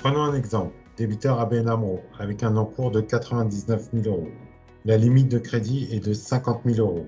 Prenons un exemple. Débiteur ABN AMRO avec un encours de 99 000 euros. La limite de crédit est de 50 000 euros.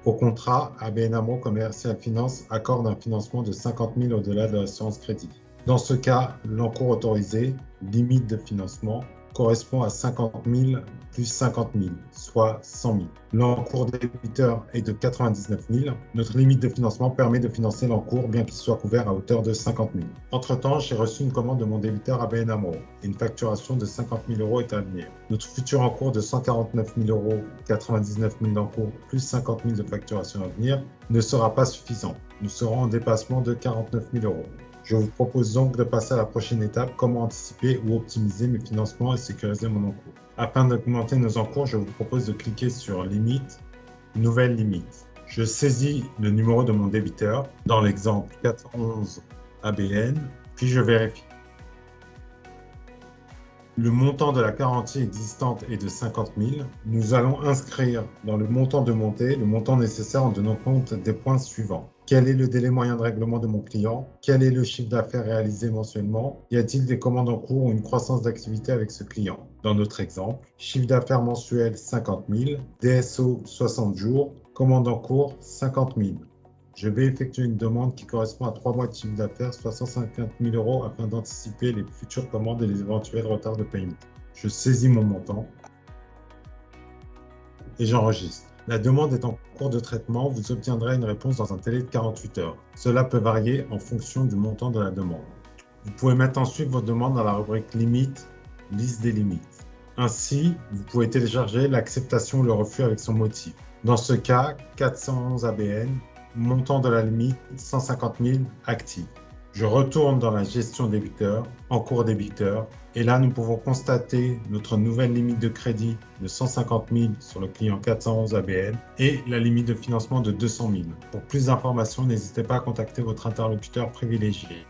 Au contrat, ABN AMRO Commercial Finance accorde un financement de 50 000 au-delà de l'assurance crédit. Dans ce cas, l'encours autorisé, limite de financement, correspond à 50 000 plus 50 000, soit 100 000. L'encours débiteur est de 99 000. Notre limite de financement permet de financer l'encours bien qu'il soit couvert à hauteur de 50 000. Entre-temps, j'ai reçu une commande de mon débiteur ABN AMRO et une facturation de 50 000 euros est à venir. Notre futur encours de 149 000 euros, 99 000 d'encours plus 50 000 de facturation à venir ne sera pas suffisant. Nous serons en dépassement de 49 000 euros. Je vous propose donc de passer à la prochaine étape, comment anticiper ou optimiser mes financements et sécuriser mon encours. Afin d'augmenter nos encours, je vous propose de cliquer sur Limite, Nouvelle limite. Je saisis le numéro de mon débiteur, dans l'exemple 411 ABN, puis je vérifie. Le montant de la garantie existante est de 50 000. Nous allons inscrire dans le montant de montée le montant nécessaire en tenant compte des points suivants. Quel est le délai moyen de règlement de mon client? Quel est le chiffre d'affaires réalisé mensuellement? Y a-t-il des commandes en cours ou une croissance d'activité avec ce client? Dans notre exemple, chiffre d'affaires mensuel 50 000, DSO 60 jours, commande en cours 50 000. Je vais effectuer une demande qui correspond à 3 mois de chiffre d'affaires, soit 150 000 euros, afin d'anticiper les futures commandes et les éventuels retards de paiement. Je saisis mon montant et j'enregistre. La demande est en cours de traitement. Vous obtiendrez une réponse dans un délai de 48 heures. Cela peut varier en fonction du montant de la demande. Vous pouvez mettre ensuite votre demande dans la rubrique Limites, liste des limites. Ainsi, vous pouvez télécharger l'acceptation ou le refus avec son motif. Dans ce cas, 411 ABN, montant de la limite 150 000 actif. Je retourne dans la gestion débiteur, encours débiteur, et là nous pouvons constater notre nouvelle limite de crédit de 150 000 sur le client 411 ABN et la limite de financement de 200 000. Pour plus d'informations, n'hésitez pas à contacter votre interlocuteur privilégié.